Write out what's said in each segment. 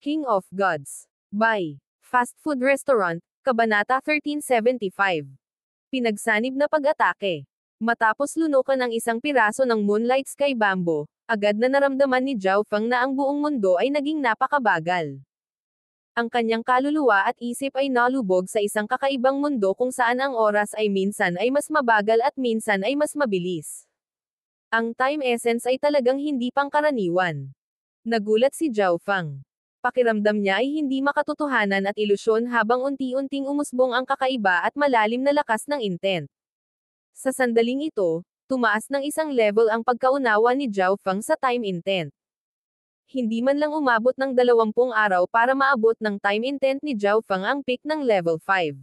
King of Gods. By Fast Food Restaurant, Kabanata 1375. Pinagsanib na pag-atake. Matapos lunukan ang isang piraso ng Moonlight Sky Bamboo, agad na naramdaman ni Zhao Feng na ang buong mundo ay naging napakabagal. Ang kanyang kaluluwa at isip ay nalubog sa isang kakaibang mundo kung saan ang oras ay minsan ay mas mabagal at minsan ay mas mabilis. Ang time essence ay talagang hindi pangkaraniwan. Nagulat si Zhao Feng. Pakiramdam niya ay hindi makatotohanan at ilusyon habang unti-unting umusbong ang kakaiba at malalim na lakas ng intent. Sa sandaling ito, tumaas ng isang level ang pagkaunawa ni Zhao Feng sa time intent. Hindi man lang umabot ng 20 araw para maabot ng time intent ni Zhao Feng ang peak ng level 5.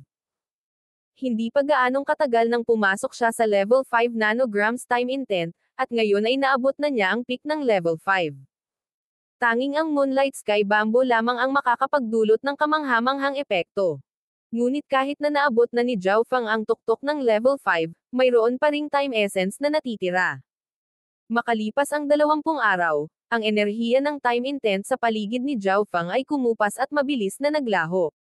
Hindi pa gaanong katagal nang pumasok siya sa level 5 nanograms time intent, at ngayon ay naabot na niya ang peak ng level 5. Tanging ang Moonlight Sky Bamboo lamang ang makakapagdulot ng kamanghamanghang epekto. Ngunit kahit na naabot na ni Zhao Feng ang tuktok ng level 5, mayroon pa ring time essence na natitira. Makalipas ang 20 araw, ang enerhiya ng time intent sa paligid ni Zhao Feng ay kumupas at mabilis na naglaho.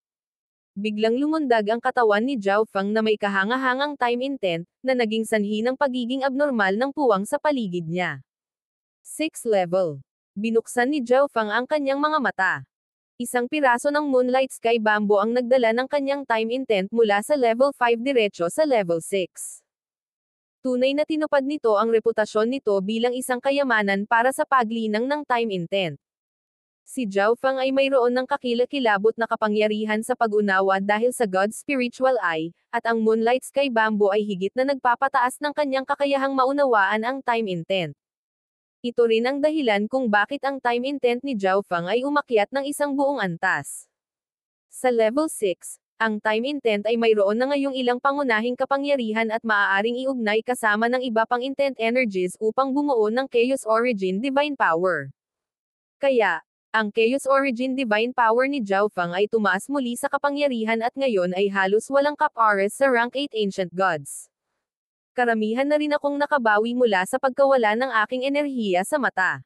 Biglang lumundag ang katawan ni Zhao Feng na may kahangahangang time intent, na naging sanhi ng pagiging abnormal ng puwang sa paligid niya. 6th level. Binuksan ni Zhao Feng ang kanyang mga mata. Isang piraso ng Moonlight Sky Bamboo ang nagdala ng kanyang time intent mula sa level 5 diretso sa level 6. Tunay na tinupad nito ang reputasyon nito bilang isang kayamanan para sa paglinang ng time intent. Si Zhao Feng ay mayroon ng kakilakilabot na kapangyarihan sa pag-unawa dahil sa God's Spiritual Eye, at ang Moonlight Sky Bamboo ay higit na nagpapataas ng kanyang kakayahang maunawaan ang time intent. Ito rin ang dahilan kung bakit ang time intent ni Zhao Feng ay umakyat ng isang buong antas. Sa level 6, ang time intent ay mayroon na ngayong ilang pangunahing kapangyarihan at maaaring iugnay kasama ng iba pang intent energies upang bumuo ng Chaos Origin Divine Power. Kaya, ang Chaos Origin Divine Power ni Zhao Feng ay tumaas muli sa kapangyarihan at ngayon ay halos walang kapares sa rank 8 Ancient Gods. Karamihan na rin akong nakabawi mula sa pagkawala ng aking enerhiya sa mata.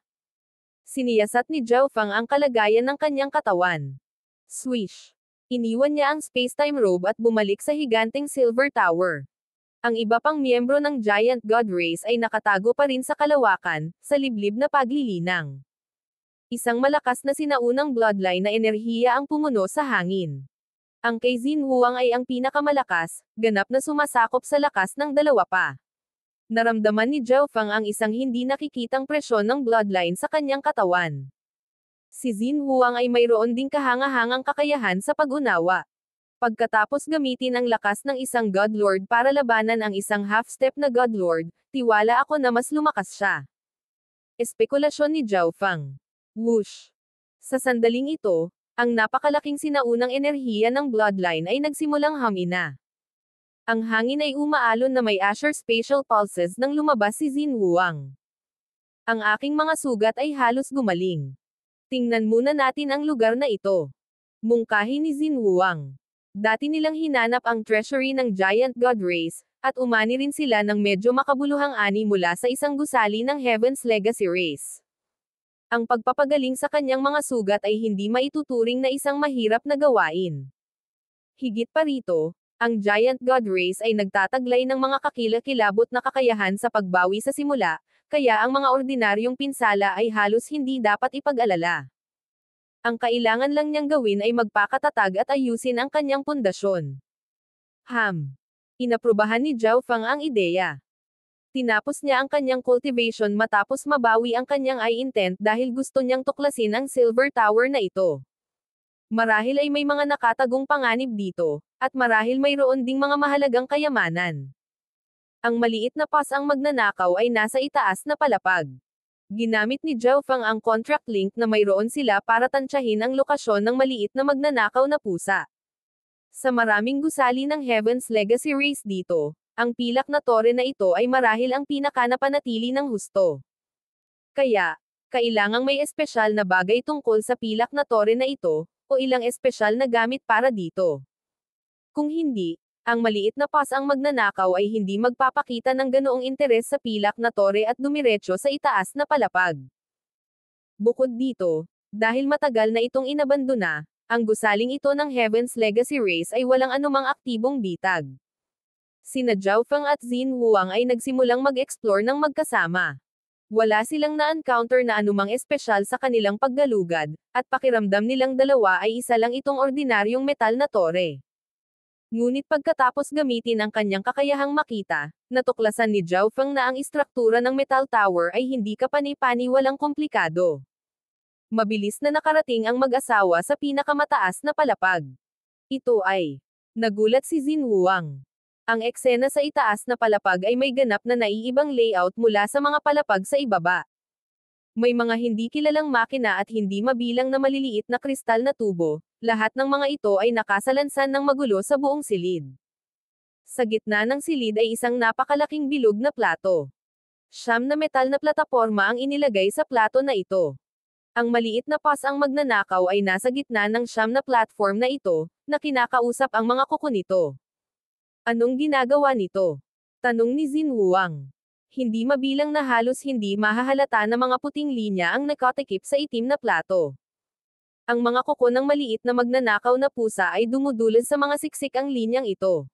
Siniyasat ni Zhao Feng ang kalagayan ng kanyang katawan. Swish! Iniwan niya ang space-time robe at bumalik sa higanteng Silver Tower. Ang iba pang miyembro ng Giant God Race ay nakatago pa rin sa kalawakan, sa liblib na paglilinang. Isang malakas na sinaunang bloodline na enerhiya ang pumuno sa hangin. Ang kay Xin Huang ay ang pinakamalakas, ganap na sumasakop sa lakas ng dalawa pa. Naramdaman ni Zhao Feng ang isang hindi nakikitang presyon ng bloodline sa kanyang katawan. Si Xin Huang ay mayroon ding kahangahangang kakayahan sa pag-unawa. Pagkatapos gamitin ang lakas ng isang God Lord para labanan ang isang half-step na God Lord, tiwala ako na mas lumakas siya. Espekulasyon ni Zhao Feng. Whoosh! Sa sandaling ito, ang napakalaking sinaunang enerhiya ng bloodline ay nagsimulang humina. Ang hangin ay umaalon na may Asher Spatial Pulses nang lumabas si Xin Huang. Ang aking mga sugat ay halos gumaling. Tingnan muna natin ang lugar na ito. Mungkahi ni Xin Huang. Dati nilang hinanap ang treasury ng Giant God Race, at umani rin sila ng medyo makabuluhang ani mula sa isang gusali ng Heaven's Legacy Race. Ang pagpapagaling sa kanyang mga sugat ay hindi maituturing na isang mahirap na gawain. Higit pa rito, ang Giant God Race ay nagtataglay ng mga kakilakilabot na kakayahan sa pagbawi sa simula, kaya ang mga ordinaryong pinsala ay halos hindi dapat ipag-alala. Ang kailangan lang niyang gawin ay magpakatatag at ayusin ang kanyang pundasyon. Inaprubahan ni Zhao Feng ang ideya. Tinapos niya ang kanyang cultivation matapos mabawi ang kanyang eye intent dahil gusto niyang tuklasin ang Silver Tower na ito. Marahil ay may mga nakatagong panganib dito, at marahil mayroon ding mga mahalagang kayamanan. Ang maliit na pass ang magnanakaw ay nasa itaas na palapag. Ginamit ni Zhao Feng ang contract link na mayroon sila para tansyahin ang lokasyon ng maliit na magnanakaw na pusa. Sa maraming gusali ng Heaven's Legacy Race dito, ang pilak na tore na ito ay marahil ang pinakanapanatili ng husto. Kaya, kailangang may espesyal na bagay tungkol sa pilak na tore na ito, o ilang espesyal na gamit para dito. Kung hindi, ang maliit na pass ang magnanakaw ay hindi magpapakita ng ganoong interes sa pilak na tore at dumiretso sa itaas na palapag. Bukod dito, Dahil matagal na itong inabandona, ang gusaling ito ng Heaven's Legacy Race ay walang anumang aktibong bitag. Sina Zhao Feng at Xin Huang ay nagsimulang mag-explore ng magkasama. Wala silang na-encounter na anumang espesyal sa kanilang paggalugad, at pakiramdam nilang dalawa ay isa lang itong ordinaryong metal na tore. Ngunit pagkatapos gamitin ang kanyang kakayahang makita, natuklasan ni Zhao Feng na ang istruktura ng metal tower ay hindi kapani-paniwalang komplikado. Mabilis na nakarating ang mag-asawa sa pinakamataas na palapag. Ito ay nagulat si Xin Huang. Ang eksena sa itaas na palapag ay may ganap na naiibang layout mula sa mga palapag sa ibaba. May mga hindi kilalang makina at hindi mabilang na maliliit na kristal na tubo, lahat ng mga ito ay nakasalansan ng magulo sa buong silid. Sa gitna ng silid ay isang napakalaking bilog na plato. Siyam na metal na plataporma ang inilagay sa plato na ito. Ang maliit na pas ang magnanakaw ay nasa gitna ng siyam na platform na ito, na kinakausap ang mga kuko nito. Anong ginagawa nito? Tanong ni Xin Huang. Hindi mabilang na halos hindi mahahalata na mga puting linya ang nakatikip sa itim na plato. Ang mga kuko ng maliit na magnanakaw na pusa ay dumudulot sa mga siksik ang linyang ito.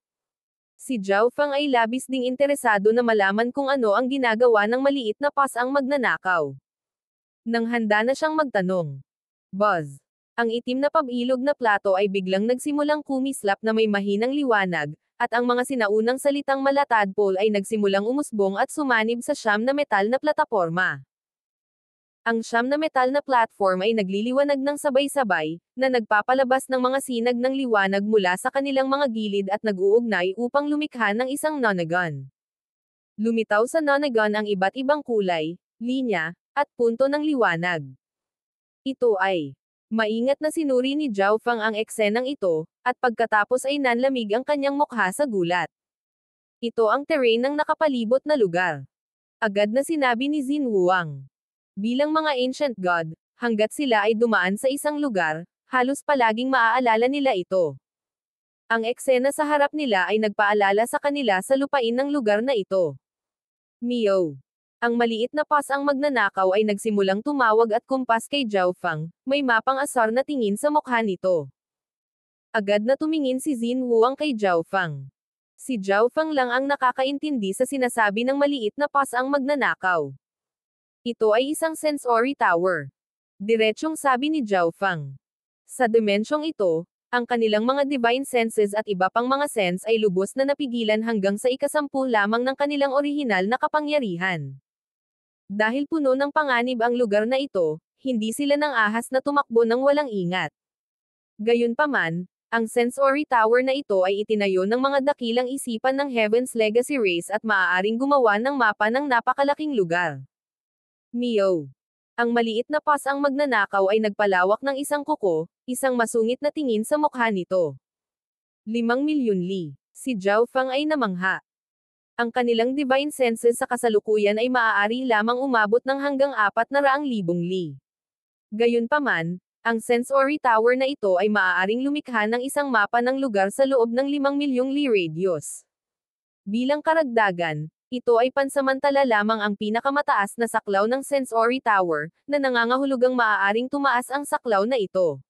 Si Zhao Feng ay labis ding interesado na malaman kung ano ang ginagawa ng maliit na pas ang magnanakaw. Nang handa na siyang magtanong. Buzz. Ang itim na pabilog na plato ay biglang nagsimulang kumislap na may mahinang liwanag, at ang mga sinaunang salitang malatadpol ay nagsimulang umusbong at sumanib sa siyam na metal na plataporma. Ang siyam na metal na platform ay nagliliwanag ng sabay-sabay, na nagpapalabas ng mga sinag ng liwanag mula sa kanilang mga gilid at nag-uugnay upang lumikha ng isang nonagon. Lumitaw sa nonagon ang iba't ibang kulay, linya, at punto ng liwanag. Ito ay maingat na sinuri ni Zhao Feng ang eksenang ito, at pagkatapos ay nanlamig ang kanyang mukha sa gulat. Ito ang terrain ng nakapalibot na lugar. Agad na sinabi ni Xin Huang. Bilang mga ancient god, hanggat sila ay dumaan sa isang lugar, halos palaging maaalala nila ito. Ang eksena sa harap nila ay nagpaalala sa kanila sa lupain ng lugar na ito. Mio. Ang maliit na pas ang magnanakaw ay nagsimulang tumawag at kumpas kay Zhao Feng, may mapang asar na tingin sa mukha nito. Agad na tumingin si Xin Huang kay Zhao Feng. Si Zhao Feng lang ang nakakaintindi sa sinasabi ng maliit na pas ang magnanakaw. Ito ay isang sensory tower. Diretsyong sabi ni Zhao Feng. Sa dimensyong ito, ang kanilang mga divine senses at iba pang mga sense ay lubos na napigilan hanggang sa ika-10 lamang ng kanilang orihinal na kapangyarihan. Dahil puno ng panganib ang lugar na ito, hindi sila nang ahas na tumakbo ng walang ingat. Gayunpaman, ang sensory tower na ito ay itinayo ng mga dakilang isipan ng Heaven's Legacy Race at maaaring gumawa ng mapa ng napakalaking lugar. Mio. Ang maliit na pas ang magnanakaw ay nagpalawak ng isang kuko, isang masungit na tingin sa mukha nito. 5,000,000 li. Si Zhao Feng ay namangha. Ang kanilang divine senses sa kasalukuyan ay maaari lamang umabot ng hanggang 400,000 li. Gayunpaman, ang sensory tower na ito ay maaaring lumikha ng isang mapa ng lugar sa loob ng 5,000,000 li radius. Bilang karagdagan, ito ay pansamantala lamang ang pinakamataas na saklaw ng sensory tower, na nangangahulugang maaaring tumaas ang saklaw na ito.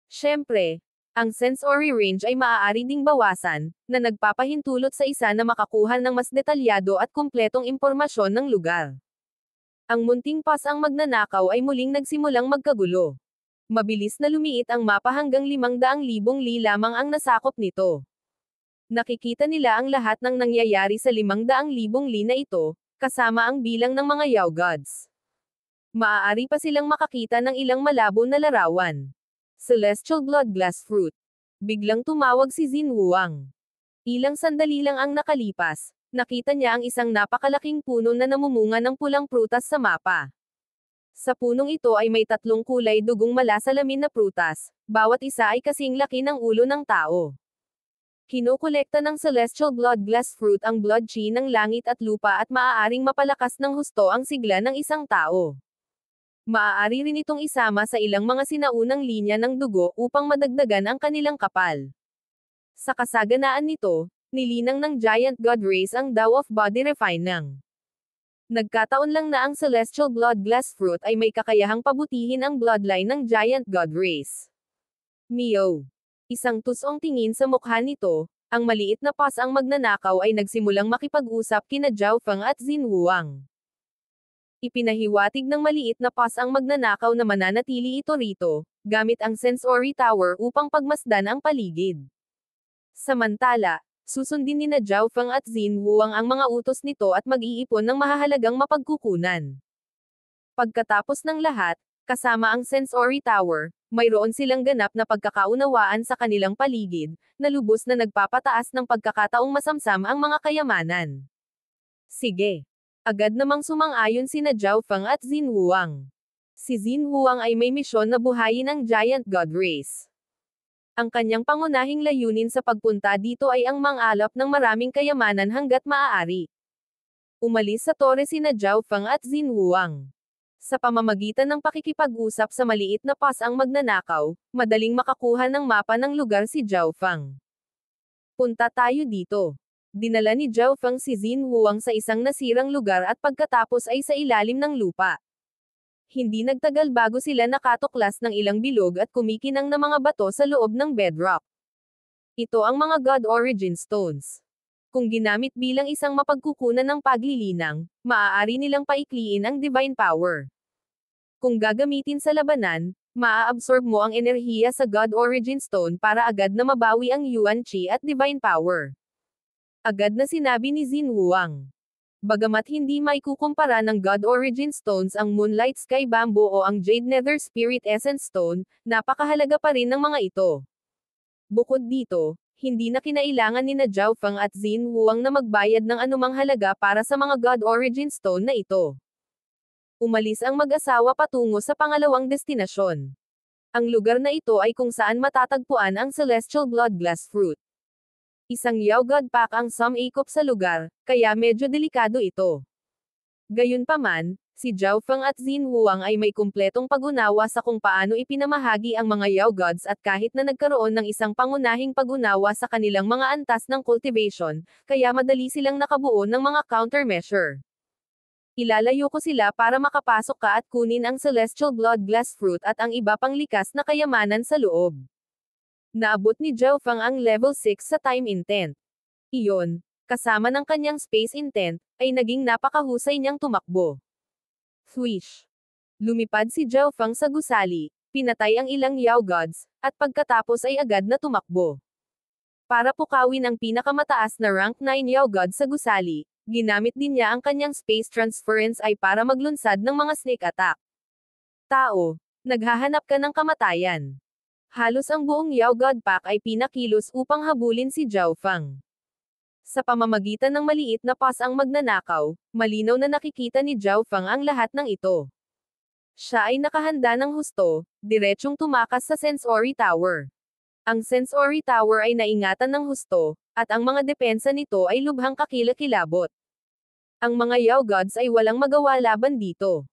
Siyempre, ang sensory range ay maaari ding bawasan, na nagpapahintulot sa isa na makakuha ng mas detalyado at kumpletong impormasyon ng lugar. Ang munting pas ang magnanakaw ay muling nagsimulang magkagulo. Mabilis na lumiit ang mapa hanggang 500,000 li lamang ang nasakop nito. Nakikita nila ang lahat ng nangyayari sa 500,000 li na ito, kasama ang bilang ng mga Yao gods. Maaari pa silang makakita ng ilang malabo na larawan. Celestial Blood Glass Fruit. Biglang tumawag si Xin Huang. Ilang sandali lang ang nakalipas, nakita niya ang isang napakalaking puno na namumunga ng pulang prutas sa mapa. Sa punong ito ay may 3 kulay dugong malasalamin na prutas, bawat isa ay kasing laki ng ulo ng tao. Kinokolekta ng Celestial Blood Glass Fruit ang blood chi ng langit at lupa at maaaring mapalakas ng husto ang sigla ng isang tao. Maaari rin itong isama sa ilang mga sinaunang linya ng dugo upang madagdagan ang kanilang kapal. Sa kasaganaan nito, nilinang ng Giant God Race ang Tao of Body Refining. Nagkataon lang na ang Celestial Blood Glass Fruit ay may kakayahang pabutihin ang bloodline ng Giant God Race. Mio. Isang tusong tingin sa mukha nito, ang maliit na pas ang magnanakaw ay nagsimulang makipag-usap kina Zhao Feng at Xin Wuang. Ipinahiwatig ng maliit na pas ang magnanakaw na mananatili ito rito, gamit ang Sensory Tower upang pagmasdan ang paligid. Samantala, susundin ni na Zhao Feng at Xin Wuang ang mga utos nito at mag-iipon ng mahahalagang mapagkukunan. Pagkatapos ng lahat, kasama ang Sensory Tower, mayroon silang ganap na pagkakaunawaan sa kanilang paligid, na lubos na nagpapataas ng pagkakataong masamsam ang mga kayamanan. Sige. Agad namang sumang-ayon sina Zhao Feng at Xin Wuang. Si Xin Wuang ay may misyon na buhayin ang Giant God Race. Ang kanyang pangunahing layunin sa pagpunta dito ay ang mangalap ng maraming kayamanan hanggat maaari. Umalis sa tore sina Zhao Feng at Xin Wuang. Sa pamamagitan ng pakikipag-usap sa maliit na pas ang magnanakaw, madaling makakuha ng mapa ng lugar si Zhao Feng. Punta tayo dito. Dinala ni Zhao Feng si Xin Wuang sa isang nasirang lugar at pagkatapos ay sa ilalim ng lupa. Hindi nagtagal bago sila nakatuklas ng ilang bilog at kumikinang na mga bato sa loob ng bedrock. Ito ang mga God Origin Stones. Kung ginamit bilang isang mapagkukunan ng paglilinang, maaari nilang paikliin ang divine power. Kung gagamitin sa labanan, maa-absorb mo ang enerhiya sa God Origin Stone para agad na mabawi ang Yuan Qi at divine power. Agad na sinabi ni Xin Wuang. Bagamat hindi maikukumpara ng God Origin Stones ang Moonlight Sky Bamboo o ang Jade Nether Spirit Essence Stone, napakahalaga pa rin ng mga ito. Bukod dito, hindi na kinailangan ni na Zhao Feng at Xin Wuang na magbayad ng anumang halaga para sa mga God Origin Stone na ito. Umalis ang mag-asawa patungo sa pangalawang destinasyon. Ang lugar na ito ay kung saan matatagpuan ang Celestial Blood Glass Fruit. Isang Yao God Pack ang sumikop sa lugar, kaya medyo delikado ito. Gayunpaman, si Zhao Feng at Xin Wuang ay may kumpletong pag-unawa sa kung paano ipinamahagi ang mga Yao Gods at kahit na nagkaroon ng isang pangunahing pag-unawa sa kanilang mga antas ng cultivation, kaya madali silang nakabuo ng mga countermeasure. Ilalayo ko sila para makapasok ka at kunin ang Celestial Blood Glass Fruit at ang iba pang likas na kayamanan sa loob. Naabot ni Zhao Feng ang level 6 sa Time Intent. Iyon, kasama ng kanyang Space Intent, ay naging napakahusay niyang tumakbo. Swish! Lumipad si Zhao Feng sa gusali, pinatay ang ilang Yao Gods, at pagkatapos ay agad na tumakbo. Para pukawin ang pinakamataas na rank 9 Yao God sa gusali, ginamit din niya ang kanyang Space Transference ay para maglunsad ng mga sneak attack. Tao, naghahanap ka ng kamatayan. Halos ang buong Yao God Pack ay pinakilos upang habulin si Zhao Feng. Sa pamamagitan ng maliit na pas ang magnanakaw, malinaw na nakikita ni Zhao Feng ang lahat ng ito. Siya ay nakahanda ng husto, diretsong tumakas sa Sensory Tower. Ang Sensory Tower ay naingatan ng husto, at ang mga depensa nito ay lubhang kakilakilabot. Ang mga Yao Gods ay walang magawa laban dito.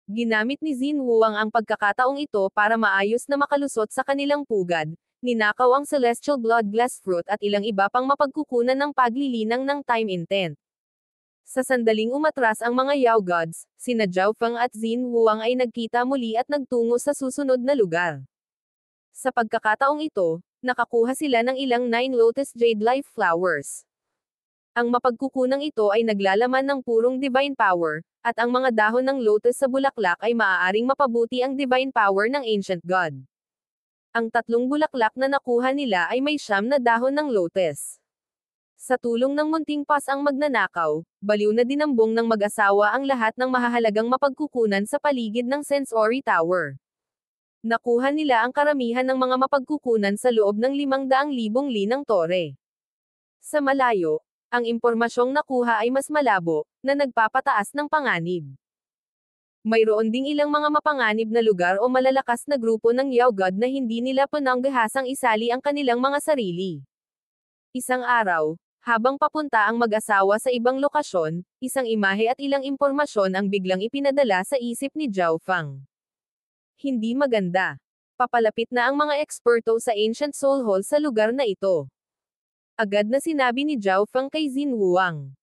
Ginamit ni Xin Wuang ang pagkakataong ito para maayos na makalusot sa kanilang pugad, ninakaw ang Celestial Blood Glass Fruit at ilang iba pang mapagkukunan ng paglilinang ng Time Intent. Sa sandaling umatras ang mga Yao Gods, sina Zhao Feng at Xin Wuang ay nagkita muli at nagtungo sa susunod na lugar. Sa pagkakataong ito, nakakuha sila ng ilang 9 Lotus Jade Life Flowers. Ang mapagkukunang ito ay naglalaman ng purong divine power, at ang mga dahon ng lotus sa bulaklak ay maaaring mapabuti ang divine power ng Ancient God. Ang 3 bulaklak na nakuha nila ay may 9 na dahon ng lotus. Sa tulong ng munting pas ang magnanakaw, baliw na dinambong ng mag-asawa ang lahat ng mahahalagang mapagkukunan sa paligid ng Sensory Tower. Nakuha nila ang karamihan ng mga mapagkukunan sa loob ng 500,000 li ng tore. Sa malayo, ang impormasyong nakuha ay mas malabo, na nagpapataas ng panganib. Mayroon ding ilang mga mapanganib na lugar o malalakas na grupo ng Yao God na hindi nila pananggahasang isali ang kanilang mga sarili. Isang araw, habang papunta ang mag-asawa sa ibang lokasyon, isang imahe at ilang impormasyon ang biglang ipinadala sa isip ni Zhao Feng. Hindi maganda. Papalapit na ang mga eksperto sa Ancient Soul Hall sa lugar na ito. Agad na sinabi ni Zhao Feng kay Xin Wuang.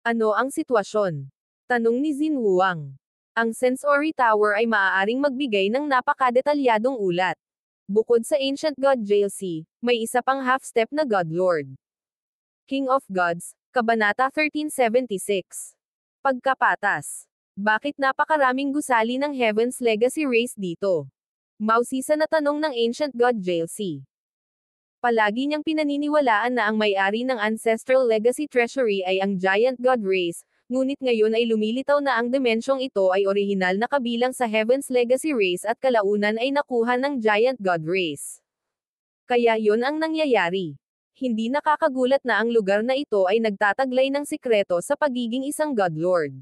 Ano ang sitwasyon? Tanong ni Xin Huang. Ang Sensory Tower ay maaaring magbigay ng napakadetalyadong ulat. Bukod sa Ancient God JLC, may isa pang half-step na God Lord. King of Gods, Kabanata 1376. Pagkapatas. Bakit napakaraming gusali ng Heaven's Legacy race dito? Mausisa na tanong ng Ancient God JLC. Palagi niyang pinaniniwalaan na ang may-ari ng Ancestral Legacy Treasury ay ang Giant God race, ngunit ngayon ay lumilitaw na ang dimensyong ito ay orihinal na kabilang sa Heaven's Legacy race at kalaunan ay nakuha ng Giant God race. Kaya yon ang nangyayari. Hindi nakakagulat na ang lugar na ito ay nagtataglay ng sikreto sa pagiging isang God Lord.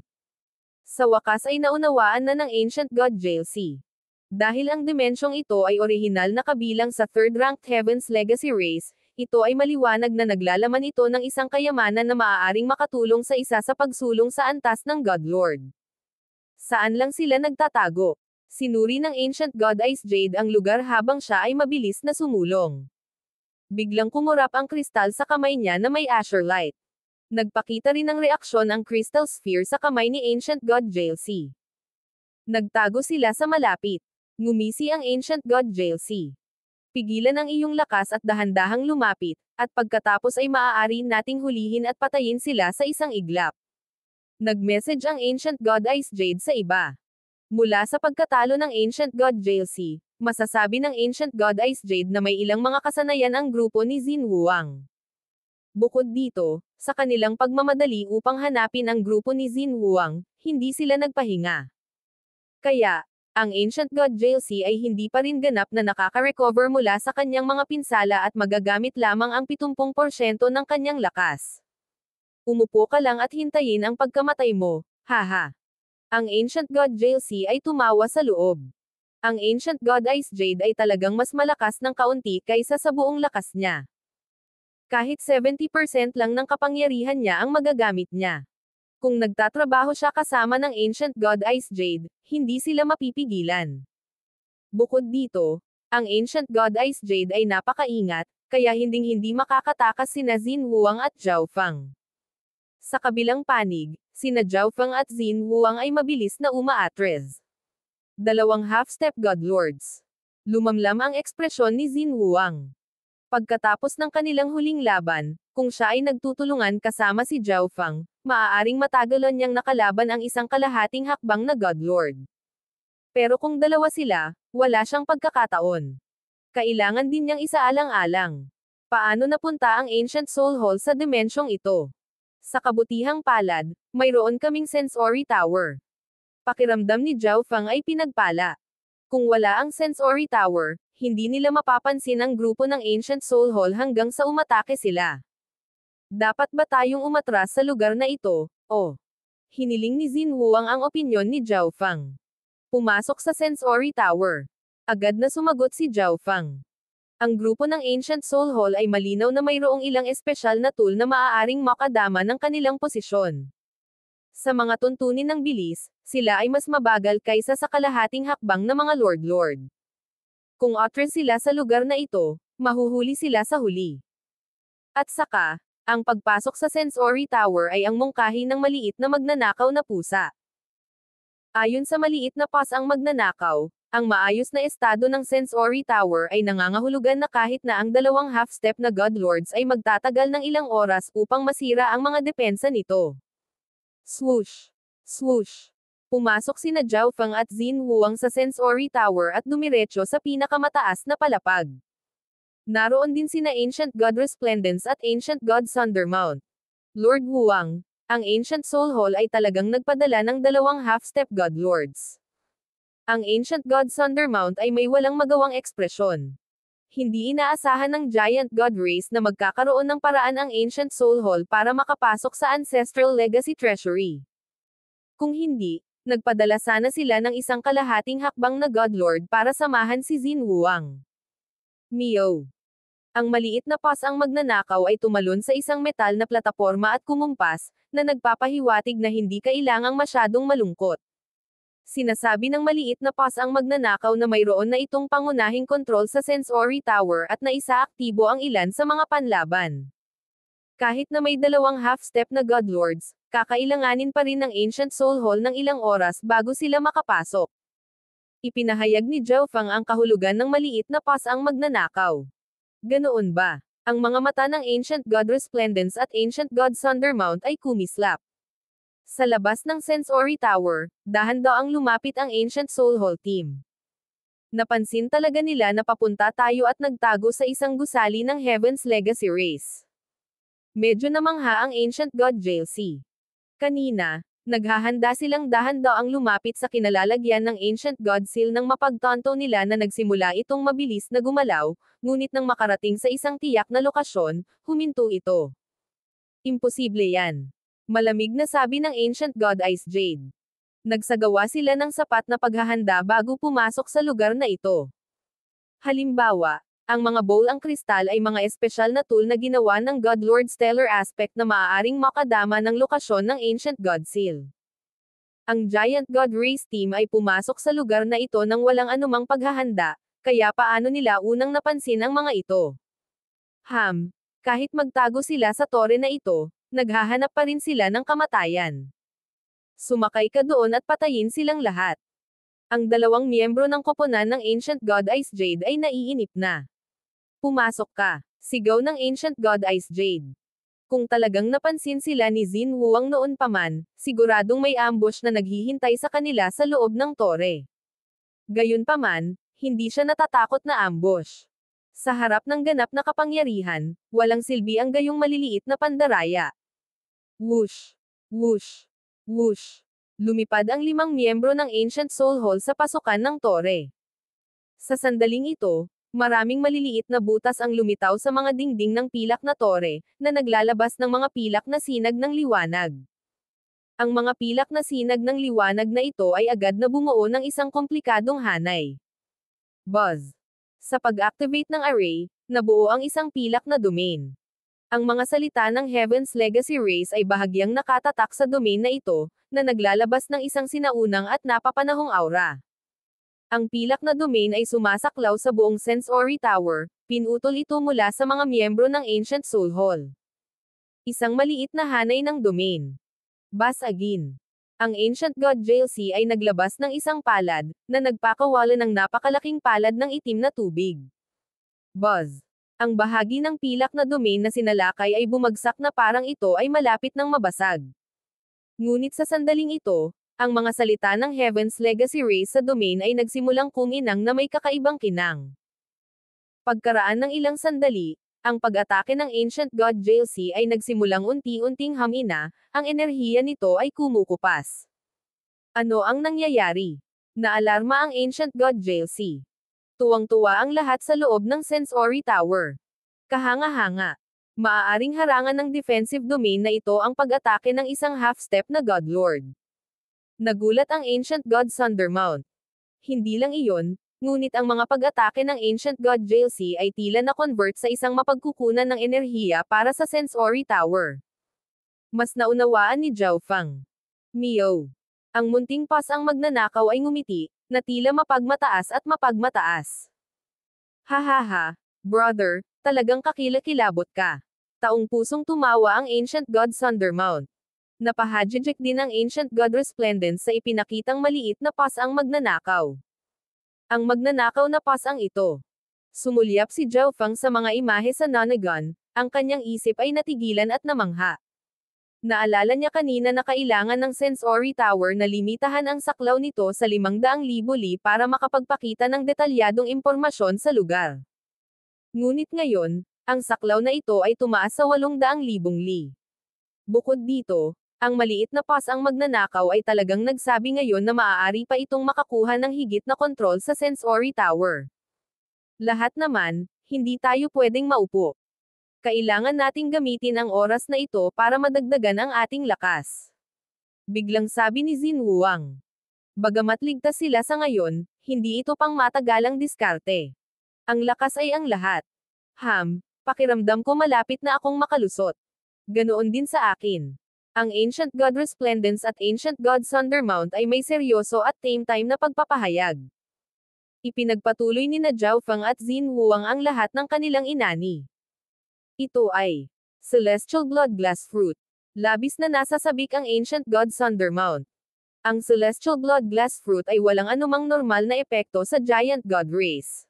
Sa wakas ay naunawaan na ng Ancient God JLC. Dahil ang dimensyong ito ay orihinal na kabilang sa third-ranked Heaven's Legacy race, ito ay maliwanag na naglalaman ito ng isang kayamanan na maaaring makatulong sa isa sa pagsulong sa antas ng God Lord. Saan lang sila nagtatago? Sinuri ng Ancient God Ice Jade ang lugar habang siya ay mabilis na sumulong. Biglang kumurap ang kristal sa kamay niya na may Azure Light. Nagpakita rin ng reaksyon ang Crystal Sphere sa kamay ni Ancient God JLC. Nagtago sila sa malapit. Ngumisi ang Ancient God JLC. Pigilan ang iyong lakas at dahan-dahang lumapit, at pagkatapos ay maaari nating hulihin at patayin sila sa isang iglap. Nag-message ang Ancient God Ice Jade sa iba. Mula sa pagkatalo ng Ancient God JLC, masasabi ng Ancient God Ice Jade na may ilang mga kasanayan ang grupo ni Xin Huang. Bukod dito, sa kanilang pagmamadali upang hanapin ang grupo ni Xin Huang, hindi sila nagpahinga. Kaya, ang Ancient God JLC ay hindi pa rin ganap na nakaka-recover mula sa kanyang mga pinsala at magagamit lamang ang 70% ng kanyang lakas. Umupo ka lang at hintayin ang pagkamatay mo, haha. Ang Ancient God JLC ay tumawa sa loob. Ang Ancient God Ice Jade ay talagang mas malakas ng kaunti kaysa sa buong lakas niya. Kahit 70% lang ng kapangyarihan niya ang magagamit niya. Kung nagtatrabaho siya kasama ng Ancient God Ice Jade, hindi sila mapipigilan. Bukod dito, ang Ancient God Ice Jade ay napakaingat, kaya hinding-hindi makakatakas sina Xin Huang at Zhao Feng. Sa kabilang panig, sina Zhao Feng at Xin Huang ay mabilis na umaatres. Dalawang half-step God Lords. Lumamlam ang ekspresyon ni Xin Huang. Pagkatapos ng kanilang huling laban, kung siya ay nagtutulungan kasama si Zhao Feng, maaaring matagalan niyang nakalaban ang isang kalahating hakbang na God Lord. Pero kung dalawa sila, wala siyang pagkakataon. Kailangan din niyang isaalang-alang. Paano napunta ang Ancient Soul Hall sa dimensyong ito? Sa kabutihang palad, mayroon kaming Sensory Tower. Pakiramdam ni Zhao Feng ay pinagpala. Kung wala ang Sensory Tower, hindi nila mapapansin ang grupo ng Ancient Soul Hall hanggang sa umatake sila. Dapat ba tayong umatras sa lugar na ito, o? Hiniling ni Xin Huang ang opinyon ni Zhao Feng. Pumasok sa Sensory Tower. Agad na sumagot si Zhao Feng. Ang grupo ng Ancient Soul Hall ay malinaw na mayroong ilang espesyal na tool na maaaring makadama ng kanilang posisyon. Sa mga tuntunin ng bilis, sila ay mas mabagal kaysa sa kalahating hakbang na mga Lord. Kung atras sila sa lugar na ito, mahuhuli sila sa huli. At saka, ang pagpasok sa Sensory Tower ay ang mungkahi ng maliit na magnanakaw na pusa. Ayon sa maliit na pas ang magnanakaw, ang maayos na estado ng Sensory Tower ay nangangahulugan na kahit na ang dalawang half-step na God Lords ay magtatagal ng ilang oras upang masira ang mga depensa nito. Swoosh! Swoosh! Pumasok sina Zhao Feng at Xin Huang sa Sensory Tower at dumiretso sa pinakamataas na palapag. Naroon din sina Ancient God Resplendence at Ancient God Thundermount. Lord Huang, ang Ancient Soul Hall ay talagang nagpadala ng dalawang half-step God Lords. Ang Ancient God Thundermount ay may walang magawang ekspresyon. Hindi inaasahan ng Giant God Race na magkakaroon ng paraan ang Ancient Soul Hall para makapasok sa Ancestral Legacy Treasury. Kung hindi, nagpadala sana sila ng isang kalahating hakbang na God Lord para samahan si Xin Huang. Mio. Ang maliit na pas ang magnanakaw ay tumalon sa isang metal na plataporma at kumumpas, na nagpapahiwatig na hindi kailangang masyadong malungkot. Sinasabi ng maliit na pas ang magnanakaw na mayroon na itong pangunahing kontrol sa Sensory Tower at na isaaktibo ang ilan sa mga panlaban. Kahit na may dalawang half-step na God Lords, kakailanganin pa rin ng Ancient Soul Hall ng ilang oras bago sila makapasok. Ipinahayag ni Zhao Feng ang kahulugan ng maliit na pass ang magnanakaw. Ganoon ba? Ang mga mata ng Ancient God Resplendence at Ancient God Thundermount ay kumislap. Sa labas ng Sensory Tower, dahan-daang lumapit ang Ancient Soul Hall team. Napansin talaga nila na papunta tayo at nagtago sa isang gusali ng Heaven's Legacy Race. Medyo namangha ang Ancient God JLC. Kanina, naghahanda silang dahan-daang lumapit sa kinalalagyan ng Ancient God Seal nang mapagtanto nila na nagsimula itong mabilis na gumalaw, ngunit nang makarating sa isang tiyak na lokasyon, huminto ito. Imposible yan. Malamig na sabi ng Ancient God Ice Jade. Nagsagawa sila ng sapat na paghahanda bago pumasok sa lugar na ito. Halimbawa, ang mga bowl ang kristal ay mga espesyal na tool na ginawa ng God Lord Stellar Aspect na maaaring makadama ng lokasyon ng Ancient God Seal. Ang Giant God Race Team ay pumasok sa lugar na ito nang walang anumang paghahanda, kaya paano nila unang napansin ang mga ito? Kahit magtago sila sa tore na ito, naghahanap pa rin sila ng kamatayan. Sumakay ka doon at patayin silang lahat. Ang dalawang miyembro ng koponan ng Ancient God Ice Jade ay naiinip na. Pumasok ka, sigaw ng Ancient God Ice Jade. Kung talagang napansin sila ni Xin Wuang noon pa man, siguradong may ambush na naghihintay sa kanila sa loob ng tore. Gayunpaman, hindi siya natatakot na ambush. Sa harap ng ganap na kapangyarihan, walang silbi ang gayong maliliit na pandaraya. Whoosh! Whoosh! Whoosh! Lumipad ang 5 miyembro ng Ancient Soul Hall sa pasukan ng tore. Sa sandaling ito, maraming maliliit na butas ang lumitaw sa mga dingding ng pilak na tore, na naglalabas ng mga pilak na sinag ng liwanag. Ang mga pilak na sinag ng liwanag na ito ay agad na bumuo ng isang komplikadong hanay. Buzz! Sa pag-activate ng array, nabuo ang isang pilak na domain. Ang mga salita ng Heaven's Legacy Race ay bahagyang nakatatak sa domain na ito, na naglalabas ng isang sinaunang at napapanahong aura. Ang pilak na domain ay sumasaklaw sa buong Sensory Tower, pinutol ito mula sa mga miyembro ng Ancient Soul Hall. Isang maliit na hanay ng domain. Basagin. Ang Ancient God JLC ay naglabas ng isang palad, na nagpakawala ng napakalaking palad ng itim na tubig. Buzz. Ang bahagi ng pilak na domain na sinalakay ay bumagsak na parang ito ay malapit ng mabasag. Ngunit sa sandaling ito, ang mga salita ng Heaven's Legacy Race sa domain ay nagsimulang kuminang na may kakaibang kinang. Pagkaraan ng ilang sandali, ang pag-atake ng Ancient God JLC ay nagsimulang unti-unting hamina, ang enerhiya nito ay kumukupas. Ano ang nangyayari? Naalarma ang Ancient God JLC. Tuwang-tuwa ang lahat sa loob ng Sensory Tower. Kahanga-hanga. Maaaring harangan ng defensive domain na ito ang pag-atake ng isang half-step na God Lord. Nagulat ang Ancient God Thundermount. Hindi lang iyon, ngunit ang mga pag-atake ng Ancient God JLC ay tila na-convert sa isang mapagkukunan ng enerhiya para sa Sensory Tower. Mas naunawaan ni Zhao Feng. Mio. Ang munting pas ang magnanakaw ay ngumiti, na tila mapagmataas at mapagmataas. Hahaha, brother, talagang kakilakilabot ka. Taong pusong tumawa ang Ancient God Thundermount. Napahadjijik din ang Ancient God Resplendence sa ipinakitang maliit na pas ang magnanakaw. Ang magnanakaw na pas ang ito. Sumulyap si Zhao Feng sa mga imahe sa Nonagon, ang kanyang isip ay natigilan at namangha. Naalala niya kanina na kailangan ng Sensory Tower na limitahan ang saklaw nito sa 500,000 li para makapagpakita ng detalyadong impormasyon sa lugar. Ngunit ngayon, ang saklaw na ito ay tumaas sa 800,000 li. Bukod dito, ang maliit na pas ang magnanakaw ay talagang nagsabi ngayon na maaari pa itong makakuha ng higit na kontrol sa Sensory Tower. Lahat naman, hindi tayo pwedeng maupo. Kailangan nating gamitin ang oras na ito para madagdagan ang ating lakas. Biglang sabi ni Xin Wuang. Bagamat ligtas sila sa ngayon, hindi ito pang matagalang diskarte. Ang lakas ay ang lahat. Pakiramdam ko malapit na akong makalusot. Ganoon din sa akin. Ang Ancient God Resplendence at Ancient God Thundermount ay may seryoso at tame time na pagpapahayag. Ipinagpatuloy ni na Zhao Feng at Xin Wuang ang lahat ng kanilang inani. Ito ay Celestial Blood Glass Fruit. Labis na nasasabik ang ancient god Thundermount. Ang celestial blood glass fruit ay walang anumang normal na epekto sa giant god race.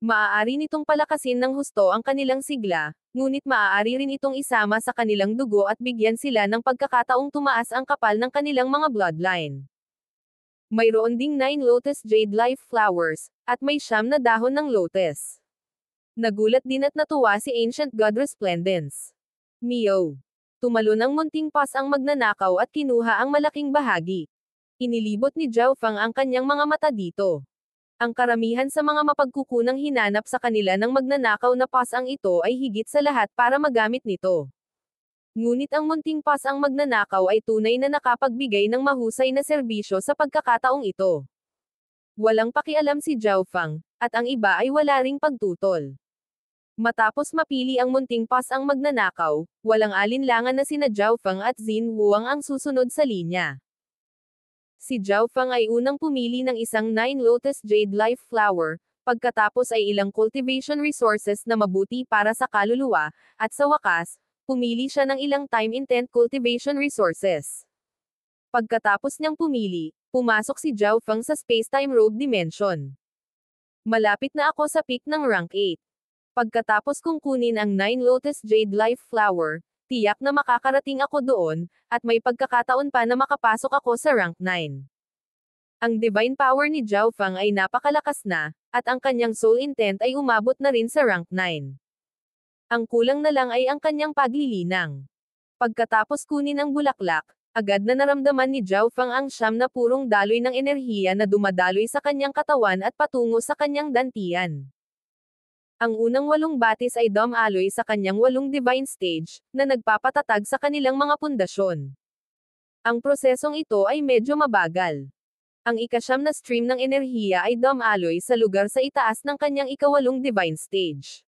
Maaari nitong palakasin ng husto ang kanilang sigla, ngunit maaari rin itong isama sa kanilang dugo at bigyan sila ng pagkakataong tumaas ang kapal ng kanilang mga bloodline. Mayroon ding 9 lotus jade life flowers, at may 9 na dahon ng lotus. Nagulat din at natuwa si Ancient God Resplendence. Mio. Tumalon ang munting pas ang magnanakaw at kinuha ang malaking bahagi. Inilibot ni Zhao Fang ang kanyang mga mata dito. Ang karamihan sa mga mapagkukunang hinanap sa kanila ng magnanakaw na pas ang ito ay higit sa lahat para magamit nito. Ngunit ang munting pas ang magnanakaw ay tunay na nakapagbigay ng mahusay na serbisyo sa pagkakataong ito. Walang pakialam si Zhao Fang, at ang iba ay wala ring pagtutol. Matapos mapili ang munting pas ang magnanakaw, walang alinlangan na sina Zhao Fang at Xin Wuang ang susunod sa linya. Si Zhao Fang ay unang pumili ng isang 9 lotus jade life flower, pagkatapos ay ilang cultivation resources na mabuti para sa kaluluwa, at sa wakas, pumili siya ng ilang time-intent cultivation resources. Pagkatapos niyang pumili, pumasok si Zhao Fang sa space-time robe dimension. Malapit na ako sa peak ng rank 8. Pagkatapos kong kunin ang 9 lotus jade life flower, tiyak na makakarating ako doon, at may pagkakataon pa na makapasok ako sa rank 9. Ang divine power ni Zhao Fang ay napakalakas na, at ang kanyang soul intent ay umabot na rin sa rank 9. Ang kulang na lang ay ang kanyang paglilinang. Pagkatapos kunin ang bulaklak, agad na naramdaman ni Zhao Fang ang 9 na purong daloy ng enerhiya na dumadaloy sa kanyang katawan at patungo sa kanyang dantian. Ang unang 8 batis ay Dom Alloy sa kanyang 8 divine stage, na nagpapatatag sa kanilang mga pundasyon. Ang prosesong ito ay medyo mabagal. Ang ika-9 na stream ng enerhiya ay Dom Alloy sa lugar sa itaas ng kanyang ika-8 divine stage.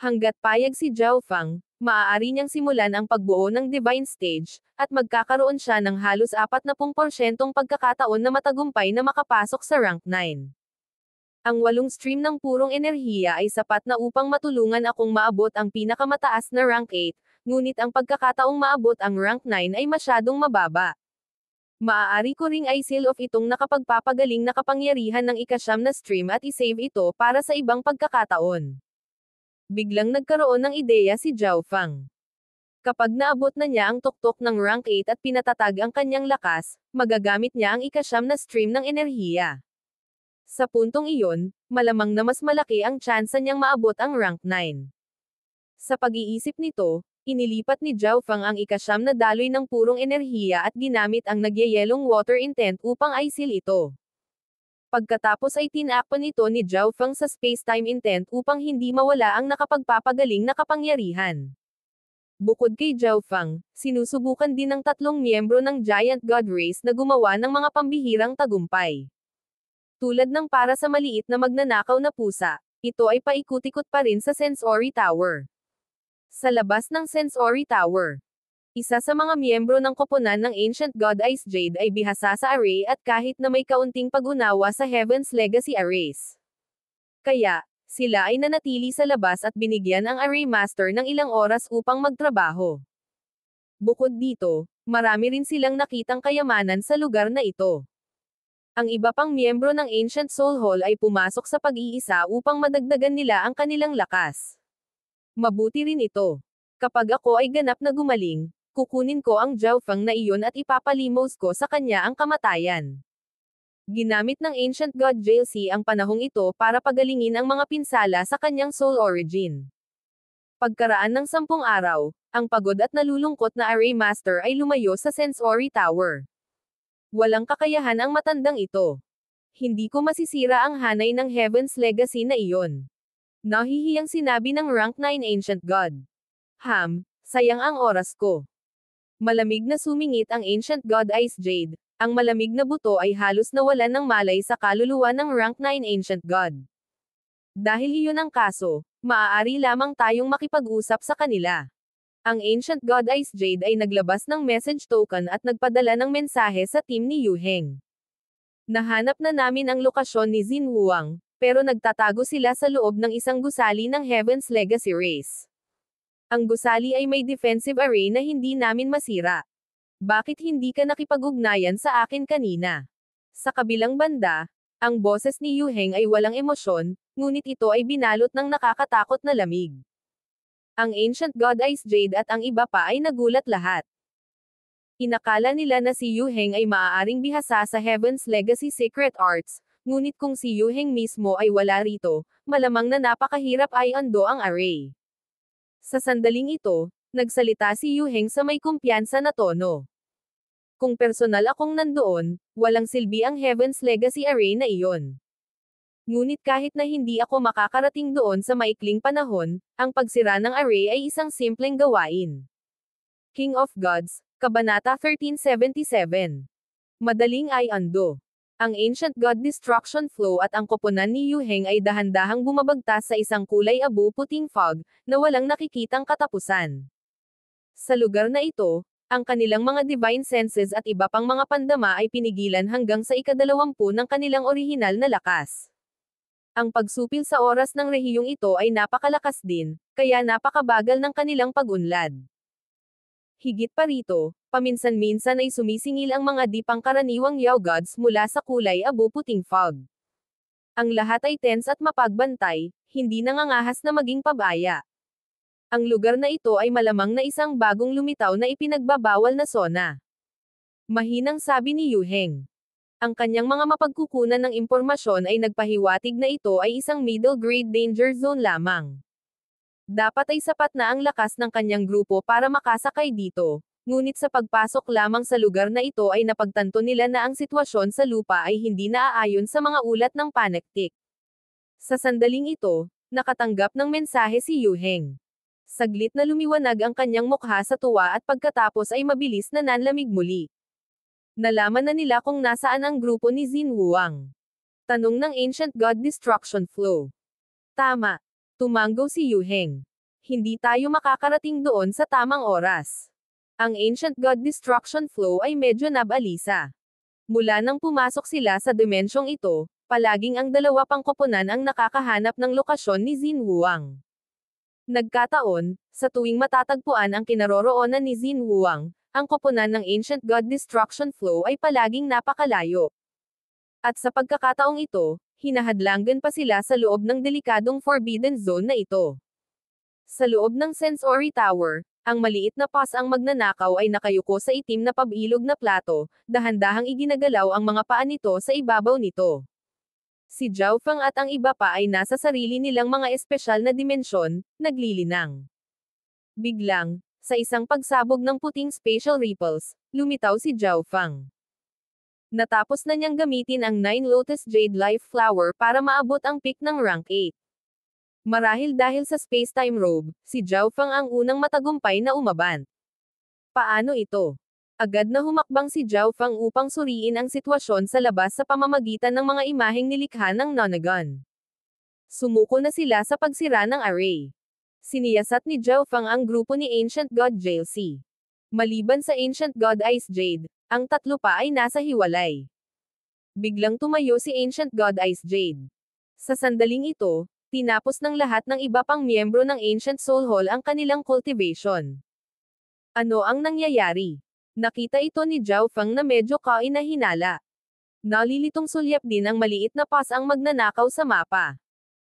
Hanggat payag si Zhao Fang, maaari niyang simulan ang pagbuo ng divine stage, at magkakaroon siya ng halos 40% pagkakataon na matagumpay na makapasok sa rank 9. Ang 8 stream ng purong enerhiya ay sapat na upang matulungan akong maabot ang pinakamataas na rank 8, ngunit ang pagkakataong maabot ang rank 9 ay masyadong mababa. Maaari ko ring i-seal off itong nakapagpapagaling na kapangyarihan ng ika-9 na stream at i-save ito para sa ibang pagkakataon. Biglang nagkaroon ng ideya si Zhao Fang. Kapag naabot na niya ang tuktok ng rank 8 at pinatatag ang kanyang lakas, magagamit niya ang ika-9 na stream ng enerhiya. Sa puntong iyon, malamang na mas malaki ang tsansa niyang maabot ang rank 9. Sa pag-iisip nito, inilipat ni Zhao Fang ang ika-9 na daloy ng purong enerhiya at ginamit ang nagyayelong water intent upang i-seal ito. Pagkatapos ay tinakpan ito ni Zhao Fang sa space-time intent upang hindi mawala ang nakapagpapagaling na kapangyarihan. Bukod kay Zhao Fang, sinusubukan din ng 3 miyembro ng Giant God Race na gumawa ng mga pambihirang tagumpay. Tulad ng para sa maliit na magnanakaw na pusa, ito ay paikot-ikot pa rin sa Sensory Tower. Sa labas ng Sensory Tower, isa sa mga miyembro ng koponan ng Ancient God Ice Jade ay bihasa sa array at kahit na may kaunting pag-unawa sa Heaven's Legacy arrays. Kaya, sila ay nanatili sa labas at binigyan ang array master ng ilang oras upang magtrabaho. Bukod dito, marami rin silang nakitang kayamanan sa lugar na ito. Ang iba pang miyembro ng Ancient Soul Hall ay pumasok sa pag-iisa upang madagdagan nila ang kanilang lakas. Mabuti rin ito. Kapag ako ay ganap na gumaling, kukunin ko ang Zhao Fang na iyon at ipapalimos ko sa kanya ang kamatayan. Ginamit ng Ancient God JLC ang panahong ito para pagalingin ang mga pinsala sa kanyang soul origin. Pagkaraan ng 10 araw, ang pagod at nalulungkot na Array Master ay lumayo sa Sensory Tower. Walang kakayahan ang matandang ito. Hindi ko masisira ang hanay ng Heaven's Legacy na iyon. Nahihiyang sinabi ng rank 9 Ancient God. Sayang ang oras ko. Malamig na sumingit ang Ancient God Ice Jade. Ang malamig na buto ay halos nawalan ng malay sa kaluluwa ng rank 9 Ancient God. Dahil iyon ang kaso, maaari lamang tayong makipag-usap sa kanila. Ang Ancient God Ice Jade ay naglabas ng message token at nagpadala ng mensahe sa team ni Yu Heng. Nahanap na namin ang lokasyon ni Xin Wuang, pero nagtatago sila sa loob ng isang gusali ng Heaven's Legacy Race. Ang gusali ay may defensive array na hindi namin masira. Bakit hindi ka nakipag-ugnayan sa akin kanina? Sa kabilang banda, ang boses ni Yu Heng ay walang emosyon, ngunit ito ay binalot ng nakakatakot na lamig. Ang Ancient God Ice Jade at ang iba pa ay nagulat lahat. Inakala nila na si Yu Heng ay maaaring bihasa sa Heaven's Legacy Secret Arts, ngunit kung si Yu Heng mismo ay wala rito, malamang na napakahirap ay ando ang array. Sa sandaling ito, nagsalita si Yu Heng sa may kumpiyansa na tono. Kung personal akong nandoon, walang silbi ang Heaven's Legacy Array na iyon. Ngunit kahit na hindi ako makakarating doon sa maikling panahon, ang pagsira ng array ay isang simpleng gawain. King of Gods, Kabanata 1377. Madaling ay ando. Ang Ancient God Destruction Flow at ang koponan ni Yu Heng ay dahan-dahang bumabagtas sa isang kulay abu-puting fog, na walang nakikitang katapusan. Sa lugar na ito, ang kanilang mga divine senses at iba pang mga pandama ay pinigilan hanggang sa ika-20 ng kanilang orihinal na lakas. Ang pagsupil sa oras ng rehiyong ito ay napakalakas din, kaya napakabagal ng kanilang pag-unlad. Higit pa rito, paminsan-minsan ay sumisingil ang mga di pangkaraniwang Yao Gods mula sa kulay abu-puting fog. Ang lahat ay tense at mapagbantay, hindi nangangahas na maging pabaya. Ang lugar na ito ay malamang na isang bagong lumitaw na ipinagbabawal na zona. Mahinang sabi ni Yu Heng. Ang kanyang mga mapagkukunan ng impormasyon ay nagpahiwatig na ito ay isang middle-grade danger zone lamang. Dapat ay sapat na ang lakas ng kanyang grupo para makasakay dito, ngunit sa pagpasok lamang sa lugar na ito ay napagtanto nila na ang sitwasyon sa lupa ay hindi naaayon sa mga ulat ng panektik. Sa sandaling ito, nakatanggap ng mensahe si Yu Heng. Saglit na lumiwanag ang kanyang mukha sa tuwa at pagkatapos ay mabilis na nanlamig muli. Nalaman na nila kung nasaan ang grupo ni Xin Wuang. Tanong ng Ancient God Destruction Flow. Tama. Tumanggo si Yu Heng. Hindi tayo makakarating doon sa tamang oras. Ang Ancient God Destruction Flow ay medyo nabalisa. Mula nang pumasok sila sa dimensyong ito, palaging ang dalawa pang koponan ang nakakahanap ng lokasyon ni Xin Wuang. Nagkataon, sa tuwing matatagpuan ang kinaroroonan ni Xin Wuang, ang koponan ng Ancient God Destruction Flow ay palaging napakalayo. At sa pagkakataong ito, hinahadlangan pa sila sa loob ng delikadong Forbidden Zone na ito. Sa loob ng Sensory Tower, ang maliit na pas ang magnanakaw ay nakayuko sa itim na pabilog na plato, dahan-dahang iginagalaw ang mga paa nito sa ibabaw nito. Si Zhao Feng at ang iba pa ay nasa sarili nilang mga espesyal na dimensyon, naglilinang. Biglang, sa isang pagsabog ng puting spatial ripples, lumitaw si Zhao Feng. Natapos na niyang gamitin ang 9 Lotus Jade Life Flower para maabot ang peak ng rank 8. Marahil dahil sa space-time robe, si Zhao Feng ang unang matagumpay na umabant. Paano ito? Agad na humakbang si Zhao Feng upang suriin ang sitwasyon sa labas sa pamamagitan ng mga imaheng nilikha ng Nonagon. Sumuko na sila sa pagsira ng array. Siniyasat ni Zhao Feng ang grupo ni Ancient God JLC. Maliban sa Ancient God Ice Jade, ang tatlo pa ay nasa hiwalay. Biglang tumayo si Ancient God Ice Jade. Sa sandaling ito, tinapos ng lahat ng iba pang miyembro ng Ancient Soul Hall ang kanilang cultivation. Ano ang nangyayari? Nakita ito ni Zhao Feng na medyo kainahinala. Nalilitong sulyap din ang maliit na pas ang magnanakaw sa mapa.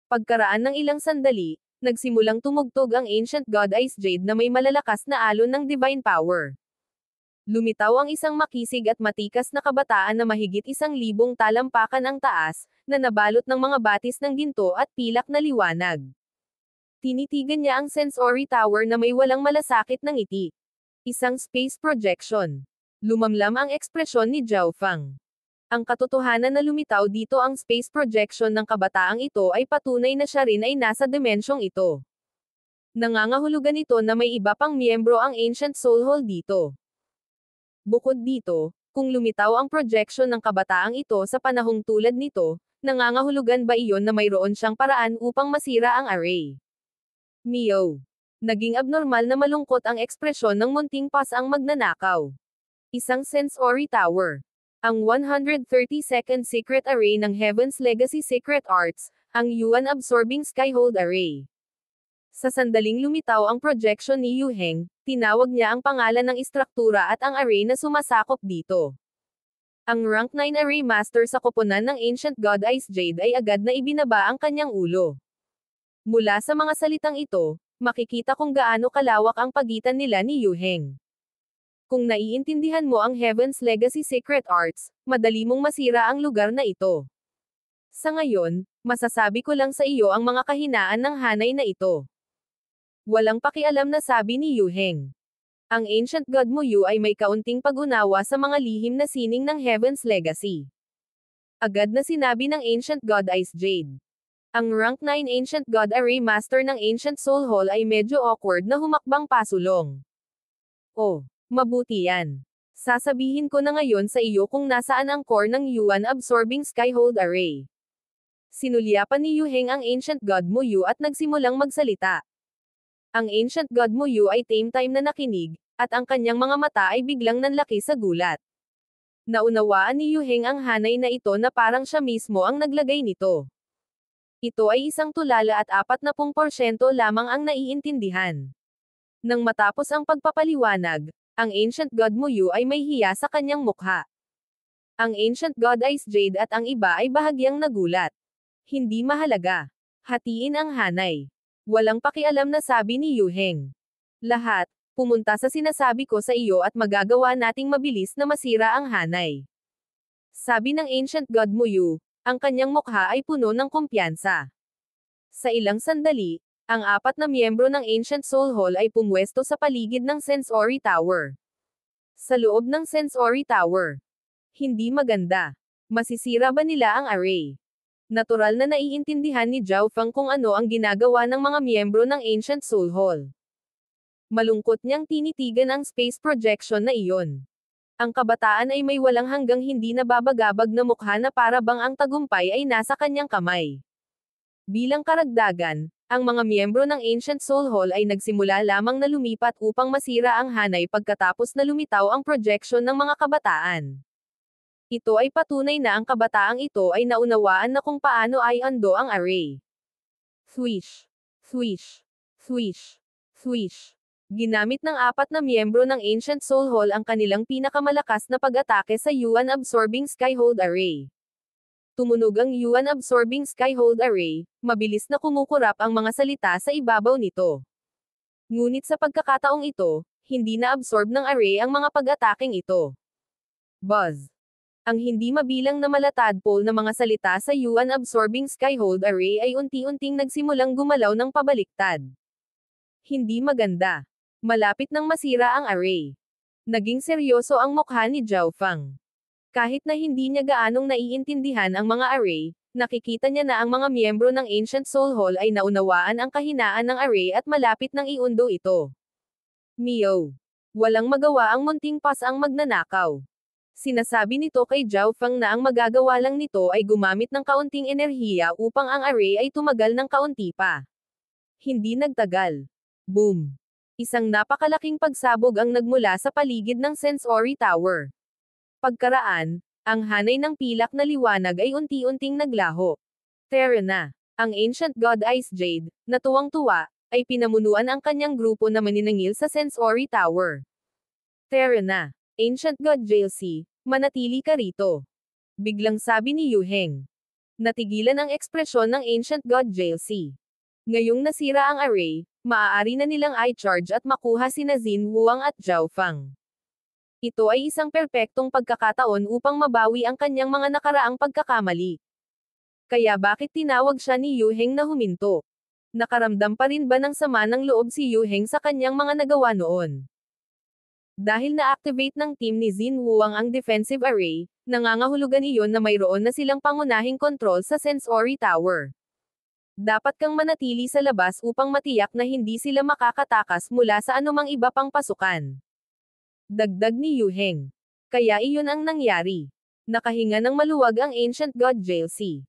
Pagkaraan ng ilang sandali, nagsimulang tumugtog ang Ancient God Ice Jade na may malalakas na alon ng divine power. Lumitaw ang isang makisig at matikas na kabataan na mahigit 1,000 talampakan ang taas, na nabalot ng mga batis ng ginto at pilak na liwanag. Tinitigan niya ang sensory tower na may walang malasakit na ngiti. Isang space projection. Lumamlam ang ekspresyon ni Zhao Feng. Ang katotohanan na lumitaw dito ang space projection ng kabataang ito ay patunay na siya rin ay nasa dimensyong ito. Nangangahulugan ito na may iba pang miyembro ang Ancient Soul Hall dito. Bukod dito, kung lumitaw ang projection ng kabataang ito sa panahong tulad nito, nangangahulugan ba iyon na mayroon siyang paraan upang masira ang array? Mio. Naging abnormal na malungkot ang ekspresyon ng munting pas ang magnanakaw. Isang sensory tower. Ang 132nd Secret Array ng Heaven's Legacy Secret Arts, ang Yuan Absorbing Skyhold Array. Sa sandaling lumitaw ang projection ni Yu Heng, tinawag niya ang pangalan ng istruktura at ang array na sumasakop dito. Ang Rank 9 Array Master sa koponan ng Ancient God Ice Jade ay agad na ibinaba ang kanyang ulo. Mula sa mga salitang ito, makikita kung gaano kalawak ang pagitan nila ni Yu Heng. Kung naiintindihan mo ang Heaven's Legacy Secret Arts, madali mong masira ang lugar na ito. Sa ngayon, masasabi ko lang sa iyo ang mga kahinaan ng hanay na ito. Walang pakialam na sabi ni Yu Heng. Ang Ancient God mo Yu ay may kaunting pag-unawa sa mga lihim na sining ng Heaven's Legacy. Agad na sinabi ng Ancient God Ice Jade. Ang Rank 9 Ancient God Array Master ng Ancient Soul Hall ay medyo awkward na humakbang pasulong. Oh, mabuti yan. Sasabihin ko na ngayon sa iyo kung nasaan ang core ng Yuan Absorbing Skyhold Array. Sinulyapan ni Yu Heng ang Ancient God mo Yu at nagsimulang magsalita. Ang Ancient God mo Yu ay time na nakinig, at ang kanyang mga mata ay biglang nanlaki sa gulat. Naunawaan ni Yu Heng ang hanay na ito na parang siya mismo ang naglagay nito. Ito ay isang tulala at 40% lamang ang naiintindihan. Nang matapos ang pagpapaliwanag, ang Ancient God mo Yu ay may hiya sa kanyang mukha. Ang Ancient God Ice Jade at ang iba ay bahagyang nagulat. Hindi mahalaga. Hatiin ang hanay. Walang pakialam na sabi ni Yu Heng. Lahat, pumunta sa sinasabi ko sa iyo at magagawa nating mabilis na masira ang hanay. Sabi ng Ancient God mo Yu, ang kanyang mukha ay puno ng kumpiyansa. Sa ilang sandali, ang 4 na miyembro ng Ancient Soul Hall ay pumwesto sa paligid ng Sensory Tower. Sa loob ng Sensory Tower. Hindi maganda. Masisira ba nila ang array? Natural na naiintindihan ni Zhao Feng kung ano ang ginagawa ng mga miyembro ng Ancient Soul Hall. Malungkot niyang tinitigan ang space projection na iyon. Ang kabataan ay may walang hanggang hindi nababagabag na mukha na para bang ang tagumpay ay nasa kanyang kamay. Bilang karagdagan, ang mga miyembro ng Ancient Soul Hall ay nagsimula lamang na lumipat upang masira ang hanay pagkatapos na lumitaw ang projection ng mga kabataan. Ito ay patunay na ang kabataang ito ay naunawaan na kung paano ay ando ang array. Swish. Swish. Swish. Swish. Ginamit ng 4 na miyembro ng Ancient Soul Hall ang kanilang pinakamalakas na pag-atake sa Yuan Absorbing Skyhold Array. Tumunog ang Yuan Absorbing Skyhold Array, mabilis na kumukurap ang mga salita sa ibabaw nito. Ngunit sa pagkakataong ito, hindi na-absorb ng array ang mga pag-ataking ito. Buzz. Ang hindi mabilang na malatadpol na mga salita sa Yuan Absorbing Skyhold Array ay unti-unting nagsimulang gumalaw ng pabaliktad. Hindi maganda. Malapit nang masira ang array. Naging seryoso ang mukha ni Zhao Feng. Kahit na hindi niya gaanong naiintindihan ang mga array, nakikita niya na ang mga miyembro ng Ancient Soul Hall ay naunawaan ang kahinaan ng array at malapit nang iundo ito. Mio. Walang magawa ang munting pas ang magnanakaw. Sinasabi nito kay Zhao Feng na ang magagawa lang nito ay gumamit ng kaunting enerhiya upang ang array ay tumagal ng kaunti pa. Hindi nagtagal. Boom! Isang napakalaking pagsabog ang nagmula sa paligid ng Sensory Tower. Pagkaraan, ang hanay ng pilak na liwanag ay unti-unting naglaho. Tara na. Ang Ancient God Ice Jade, na tuwang-tuwa, ay pinamunuan ang kanyang grupo na maniningil sa Sensory Tower. Tara na. Ancient God JLC, manatili ka rito. Biglang sabi ni Yu Heng. Natigilan ang ekspresyon ng Ancient God JLC. Ngayong nasira ang array, maaari na nilang i-charge at makuha sina Xin Wuang at Zhao Feng. Ito ay isang perpektong pagkakataon upang mabawi ang kanyang mga nakaraang pagkakamali. Kaya bakit tinawag siya ni Yu Heng na huminto? Nakaramdam pa rin ba ng sama ng loob si Yu Heng sa kanyang mga nagawa noon? Dahil na-activate ng team ni Xin Wuang ang defensive array, nangangahulugan iyon na mayroon na silang pangunahing kontrol sa Sensory Tower. Dapat kang manatili sa labas upang matiyak na hindi sila makakatakas mula sa anumang iba pang pasukan. Dagdag ni Yu Heng. Kaya iyon ang nangyari. Nakahinga ng maluwag ang Ancient God JLC.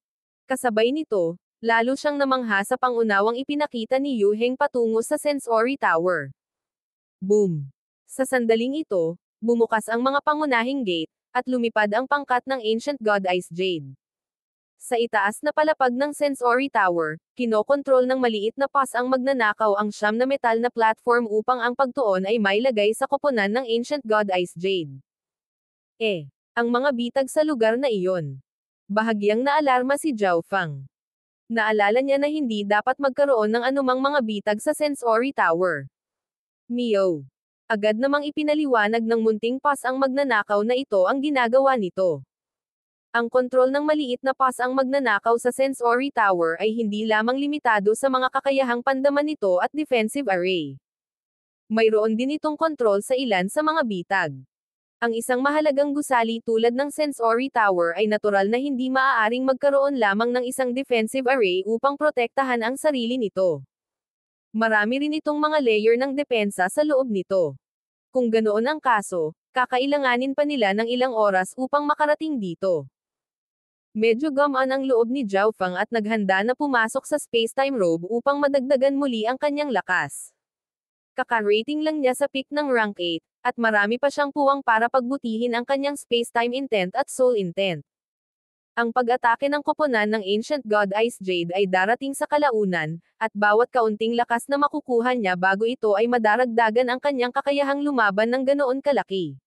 Kasabay nito, lalo siyang namangha sa pangunawang ipinakita ni Yu Heng patungo sa Sensory Tower. Boom! Sa sandaling ito, bumukas ang mga pangunahing gate, at lumipad ang pangkat ng Ancient God Ice Jade. Sa itaas na palapag ng Sensory Tower, kinokontrol ng maliit na pass ang magnanakaw ang siyam na metal na platform upang ang pagtuon ay mailagay sa koponan ng Ancient God Ice Jade. Ang mga bitag sa lugar na iyon. Bahagyang naalarma si Zhao Fang. Naalala niya na hindi dapat magkaroon ng anumang mga bitag sa Sensory Tower. Mio. Agad namang ipinaliwanag ng munting pass ang magnanakaw na ito ang ginagawa nito. Ang kontrol ng maliit na pass ang magnanakaw sa Sensory Tower ay hindi lamang limitado sa mga kakayahang pandaman nito at defensive array. Mayroon din itong kontrol sa ilan sa mga bitag. Ang isang mahalagang gusali tulad ng Sensory Tower ay natural na hindi maaaring magkaroon lamang ng isang defensive array upang protektahan ang sarili nito. Marami rin itong mga layer ng depensa sa loob nito. Kung ganoon ang kaso, kakailanganin pa nila ng ilang oras upang makarating dito. Medyo gamaan ang loob ni Zhao Fang at naghanda na pumasok sa space-time robe upang madagdagan muli ang kanyang lakas. Kaka-rating lang niya sa peak ng rank 8, at marami pa siyang puwang para pagbutihin ang kanyang space-time intent at soul intent. Ang pag-atake ng koponan ng Ancient God Ice Jade ay darating sa kalaunan, at bawat kaunting lakas na makukuha niya bago ito ay madaragdagan ang kanyang kakayahang lumaban ng ganoon kalaki.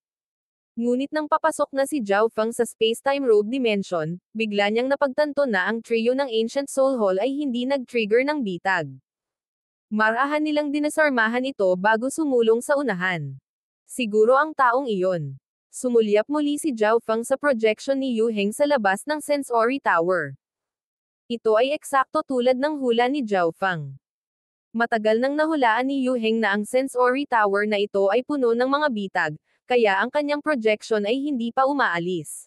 Ngunit nang papasok na si Zhao Fang sa space-time robe dimension, bigla niyang napagtanto na ang trio ng Ancient Soul Hall ay hindi nag-trigger ng bitag. Marahan nilang dinasormahan ito bago sumulong sa unahan. Siguro ang taong iyon. Sumulyap muli si Zhao Fang sa projection ni Yu Heng sa labas ng Sensory Tower. Ito ay eksakto tulad ng hula ni Zhao Fang. Matagal nang nahulaan ni Yu Heng na ang Sensory Tower na ito ay puno ng mga bitag, kaya ang kanyang projection ay hindi pa umaalis.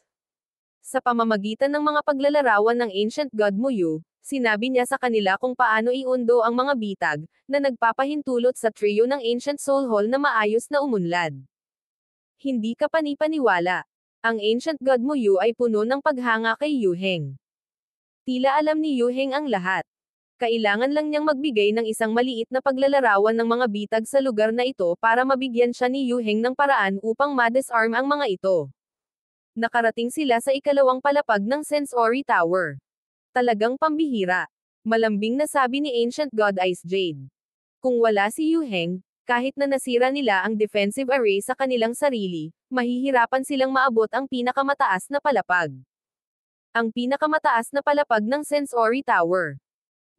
Sa pamamagitan ng mga paglalarawan ng Ancient God Muyu, sinabi niya sa kanila kung paano iundo ang mga bitag, na nagpapahintulot sa trio ng Ancient Soul Hall na maayos na umunlad. Hindi ka panipaniwala. Ang Ancient God Muyu ay puno ng paghanga kay Yu Heng. Tila alam ni Yu Heng ang lahat. Kailangan lang niyang magbigay ng isang maliit na paglalarawan ng mga bitag sa lugar na ito para mabigyan siya ni Yu Heng ng paraan upang ma-disarm ang mga ito. Nakarating sila sa ikalawang palapag ng Sensory Tower. Talagang pambihira. Malambing na sabi ni Ancient God Ice Jade. Kung wala si Yu Heng, kahit na nasira nila ang defensive array sa kanilang sarili, mahihirapan silang maabot ang pinakamataas na palapag. Ang pinakamataas na palapag ng Sensory Tower.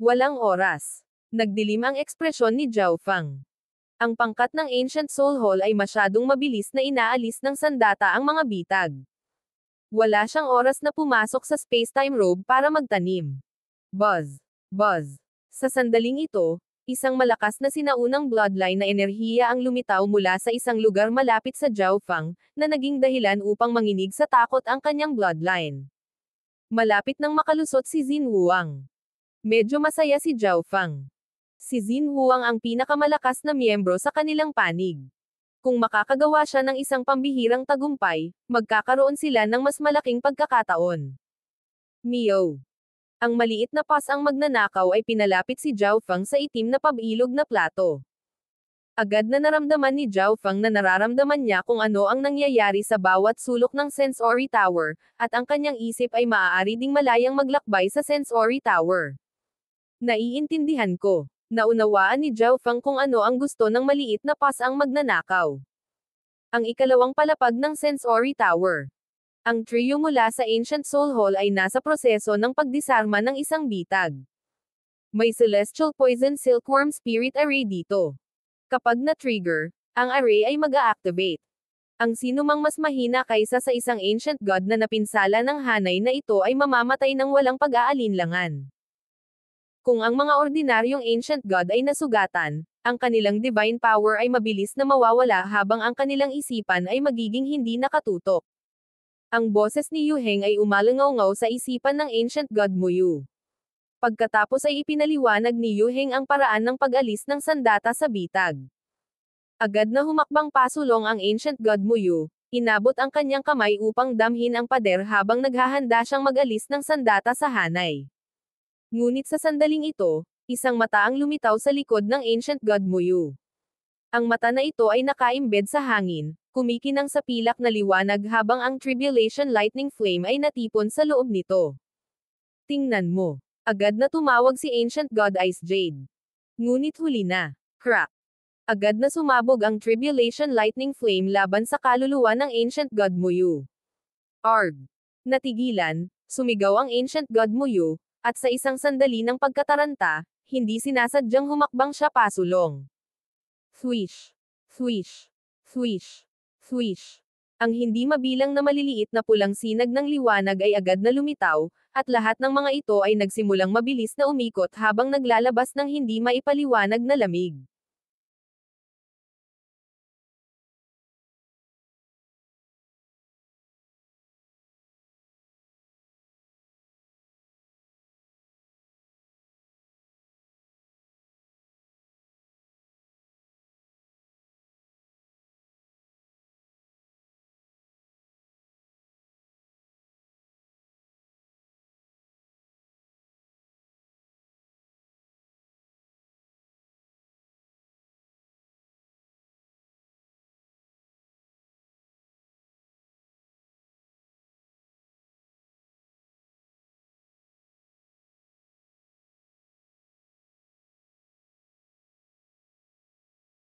Walang oras. Nagdilim ang ekspresyon ni Zhao Fang. Ang pangkat ng Ancient Soul Hall ay masyadong mabilis na inaalis ng sandata ang mga bitag. Wala siyang oras na pumasok sa space-time robe para magtanim. Buzz. Buzz. Sa sandaling ito, isang malakas na sinaunang bloodline na enerhiya ang lumitaw mula sa isang lugar malapit sa Zhao Fang, na naging dahilan upang manginig sa takot ang kanyang bloodline. Malapit nang makalusot si Xin Huang. Medyo masaya si Zhao Fang. Si Xin Huang ang pinakamalakas na miyembro sa kanilang panig. Kung makakagawa siya ng isang pambihirang tagumpay, magkakaroon sila ng mas malaking pagkakataon. Mio. Ang maliit na pass ang magnanakaw ay pinalapit si Zhao Fang sa itim na pabilog na plato. Agad na naramdaman ni Zhao Fang na nararamdaman niya kung ano ang nangyayari sa bawat sulok ng Sensory Tower, at ang kanyang isip ay maaari ding malayang maglakbay sa Sensory Tower. Naiintindihan ko. Naunawaan ni Zhao Fang kung ano ang gusto ng maliit na pass ang magnanakaw. Ang ikalawang palapag ng Sensory Tower. Ang trio mula sa Ancient Soul Hall ay nasa proseso ng pagdisarma ng isang bitag. May Celestial Poison Silkworm Spirit Array dito. Kapag na-trigger, ang array ay mag-a-activate. Ang sinumang mas mahina kaysa sa isang Ancient God na napinsala ng hanay na ito ay mamamatay ng walang pag-aalinlangan. Kung ang mga ordinaryong Ancient God ay nasugatan, ang kanilang divine power ay mabilis na mawawala habang ang kanilang isipan ay magiging hindi nakatutok. Ang boses ni Yu Heng ay umalangaw-ngaw sa isipan ng Ancient God Muyu. Pagkatapos ay ipinaliwanag ni Yu Heng ang paraan ng pag-alis ng sandata sa bitag. Agad na humakbang pasulong ang Ancient God Muyu, inabot ang kanyang kamay upang damhin ang pader habang naghahanda siyang mag-alis ng sandata sa hanay. Ngunit sa sandaling ito, isang mata ang lumitaw sa likod ng Ancient God Muyu. Ang mata na ito ay nakaimbed sa hangin, kumikinang sa pilak na liwanag habang ang Tribulation Lightning Flame ay natipon sa loob nito. Tingnan mo. Agad na tumawag si Ancient God Ice Jade. Ngunit huli na. Crack. Agad na sumabog ang Tribulation Lightning Flame laban sa kaluluwa ng Ancient God Muyu. Arg. Natigilan, sumigaw ang Ancient God Muyu, at sa isang sandali ng pagkataranta, hindi sinasadyang humakbang siya pasulong. Thwish. Thwish. Thwish. Thwish. Ang hindi mabilang na maliliit na pulang sinag ng liwanag ay agad na lumitaw, at lahat ng mga ito ay nagsimulang mabilis na umikot habang naglalabas ng hindi maipaliwanag na lamig.